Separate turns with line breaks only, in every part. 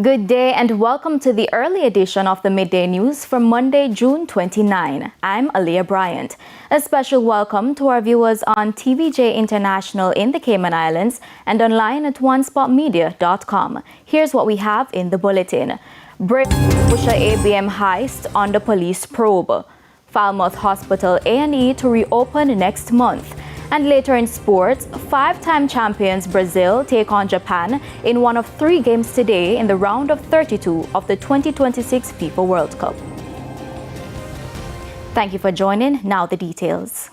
Good day and welcome to the early edition of the Midday News for Monday, June 29. I'm Aaliyah Bryant. A special welcome to our viewers on TVJ International in the Cayman Islands and online at onespotmedia.com. Here's what we have in the bulletin. Britain Scotia ABM Heist under police probe. Falmouth Hospital A&E to reopen next month. And later in sports, five-time champions Brazil take on Japan in one of 3 games today in the round of 32 of the 2026 FIFA World Cup. Thank you for joining. Now the details.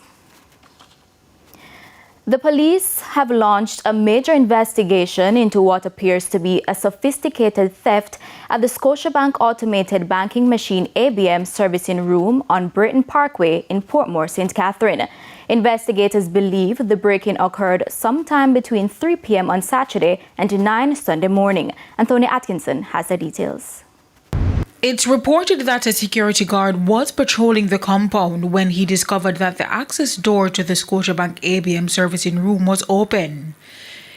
The police have launched a major investigation into what appears to be a sophisticated theft at the Scotiabank automated banking machine ABM servicing room on Britain Parkway in Portmore, St. Catherine. Investigators believe the break-in occurred sometime between 3 p.m. on Saturday and 9 Sunday morning. Anthony Atkinson has the details.
It's reported that a security guard was patrolling the compound when he discovered that the access door to the Scotiabank ABM servicing room was open.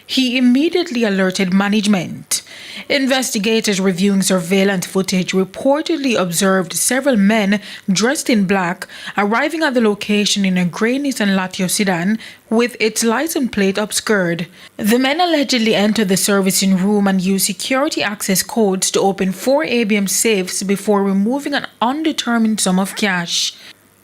He immediately alerted management. Investigators reviewing surveillance footage reportedly observed several men dressed in black arriving at the location in a grey Nissan Latio sedan with its license plate obscured. The men allegedly entered the servicing room and used security access codes to open 4 ABM safes before removing an undetermined sum of cash.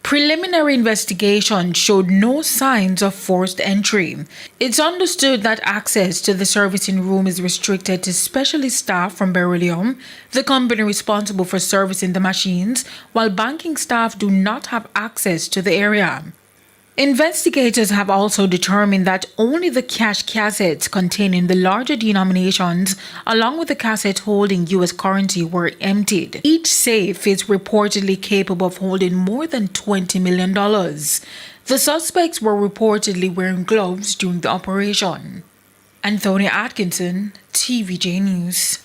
Preliminary investigation showed no signs of forced entry. It's understood that access to the servicing room is restricted to specialist staff from Beryllium, the company responsible for servicing the machines, while banking staff do not have access to the area. Investigators have also determined that only the cash cassettes containing the larger denominations, along with the cassette holding U.S. currency, were emptied. Each safe is reportedly capable of holding more than $20 million. The suspects were reportedly wearing gloves during the operation. Anthony Atkinson, TVJ News.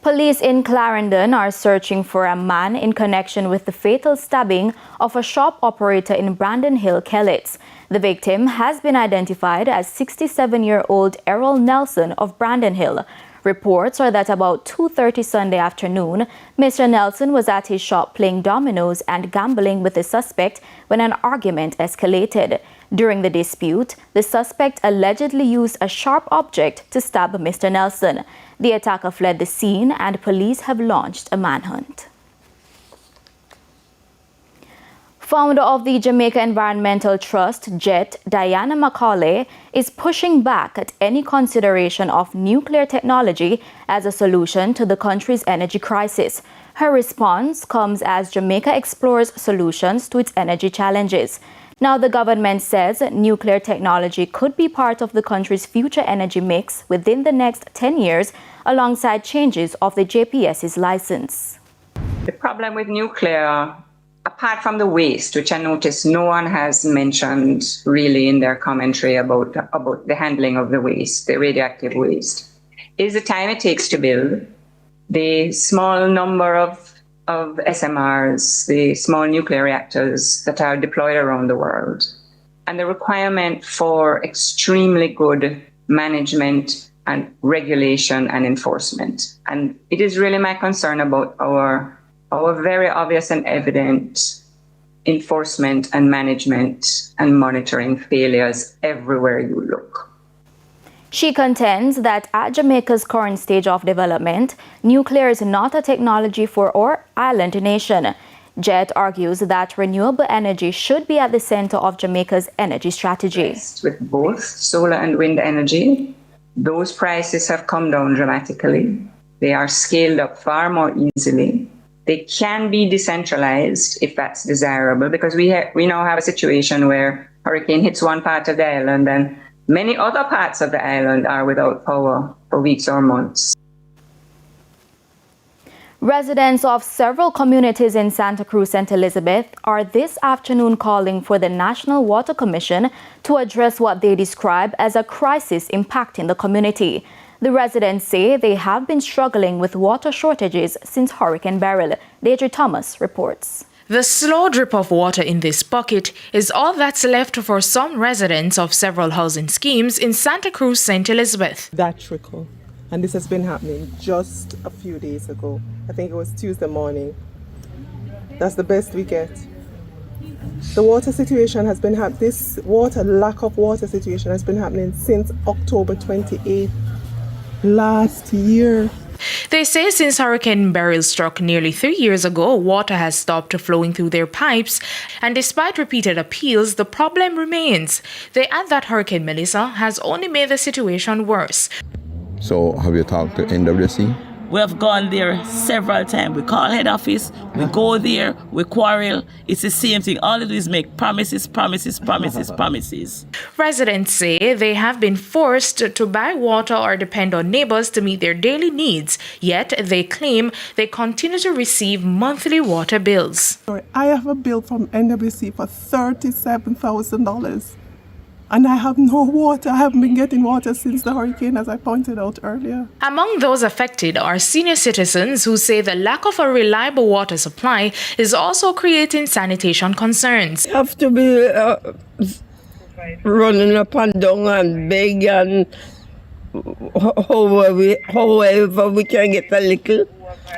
Police in Clarendon are searching for a man in connection with the fatal stabbing of a shop operator in Brandon Hill, Kellets. The victim has been identified as 67-year-old Errol Nelson of Brandon Hill. Reports are that about 2:30 Sunday afternoon, Mr. Nelson was at his shop playing dominoes and gambling with the suspect when an argument escalated. During the dispute, the suspect allegedly used a sharp object to stab Mr. Nelson. The attacker fled the scene and police have launched a manhunt. Founder of the Jamaica Environmental Trust, JET, Diana Macaulay, is pushing back at any consideration of nuclear technology as a solution to the country's energy crisis. Her response comes as Jamaica explores solutions to its energy challenges. Now, the government says nuclear technology could be part of the country's future energy mix within the next 10 years, alongside changes of the JPS's license.
The problem with nuclear, apart from the waste, which I noticed no one has mentioned really in their commentary about the handling of the waste, the radioactive waste, is the time it takes to build, the small number of SMRs, the small nuclear reactors that are deployed around the world, and the requirement for extremely good management and regulation and enforcement. And it is really my concern about our very obvious and evident enforcement and management and monitoring failures everywhere you look.
She contends that at Jamaica's current stage of development, nuclear is not a technology for our island nation. JET argues that renewable energy should be at the center of Jamaica's energy strategy.
With both solar and wind energy, those prices have come down dramatically. They are scaled up far more easily. They can be decentralized if that's desirable, because we now have a situation where hurricane hits one part of the island and many other parts of the island are without power for weeks or months.
Residents of several communities in Santa Cruz, St. Elizabeth are this afternoon calling for the National Water Commission to address what they describe as a crisis impacting the community. The residents say they have been struggling with water shortages since Hurricane Beryl. Deidre Thomas reports.
The slow drip of water in this bucket is all that's left for some residents of several housing schemes in Santa Cruz, St. Elizabeth.
That trickle And this has been happening just a few days ago. I think it was Tuesday morning. That's the best we get. The water situation has been lack of water situation has been happening since October 28th last year.
They say since Hurricane Beryl struck nearly 3 years ago, water has stopped flowing through their pipes, and despite repeated appeals, the problem remains. They add that Hurricane Melissa has only made the situation worse.
So have you talked to NWC?
We have gone there several times. We call head office, we go there, we quarrel. It's the same thing. All they do is make promises.
Residents say they have been forced to buy water or depend on neighbors to meet their daily needs, yet they claim they continue to receive monthly water bills.
I have a bill from NWC for $37,000. And I have no water. I haven't been getting water since the hurricane, as I pointed out earlier.
Among those affected are senior citizens who say the lack of a reliable water supply is also creating sanitation concerns.
You have to be running up and down and beg and however we can get a little,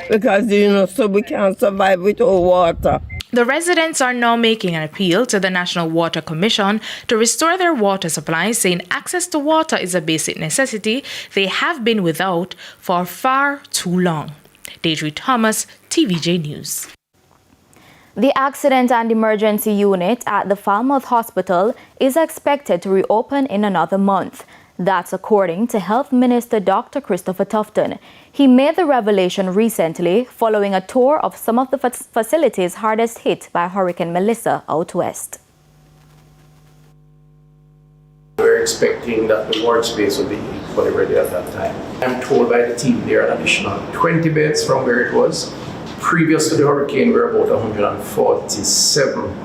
because so we can't survive without water.
The residents are now making an appeal to the National Water Commission to restore their water supply, saying access to water is a basic necessity they have been without for far too long. Deidre Thomas, TVJ News.
The Accident and Emergency Unit at the Falmouth Hospital is expected to reopen in another month. That's according to Health Minister Dr. Christopher Tufton. He made the revelation recently following a tour of some of the facilities hardest hit by Hurricane Melissa out west.
We're expecting that the ward space will be fully ready at that time. I'm told by the team there are an additional 20 beds from where it was. Previous to the hurricane, we were about 147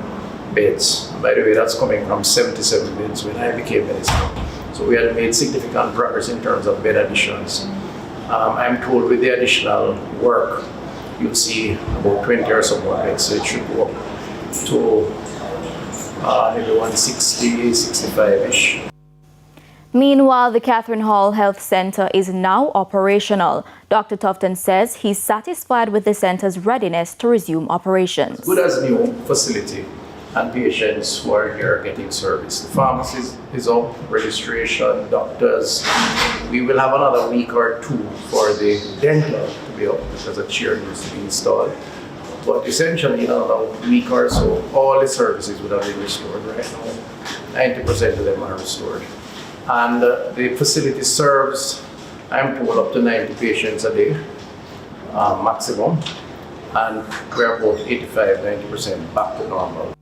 beds. By the way, that's coming from 77 beds when I became minister. So we had made significant progress in terms of bed additions. I'm told with the additional work, you'll see about 20 or so more beds, so it should go up to maybe 160, 65-ish.
Meanwhile, the Catherine Hall Health Centre is now operational. Dr. Tufton says he's satisfied with the centre's readiness to resume operations.
Good as new facility, and patients who are here getting service. The pharmacy is up, registration, doctors. We will have another week or two for the dental to be up because a chair needs to be installed. But essentially, in another week or so, all the services would have been restored right now. 90% of them are restored. And the facility serves, I'm told, up to 90 patients a day, maximum. And we're about 85-90% back to normal.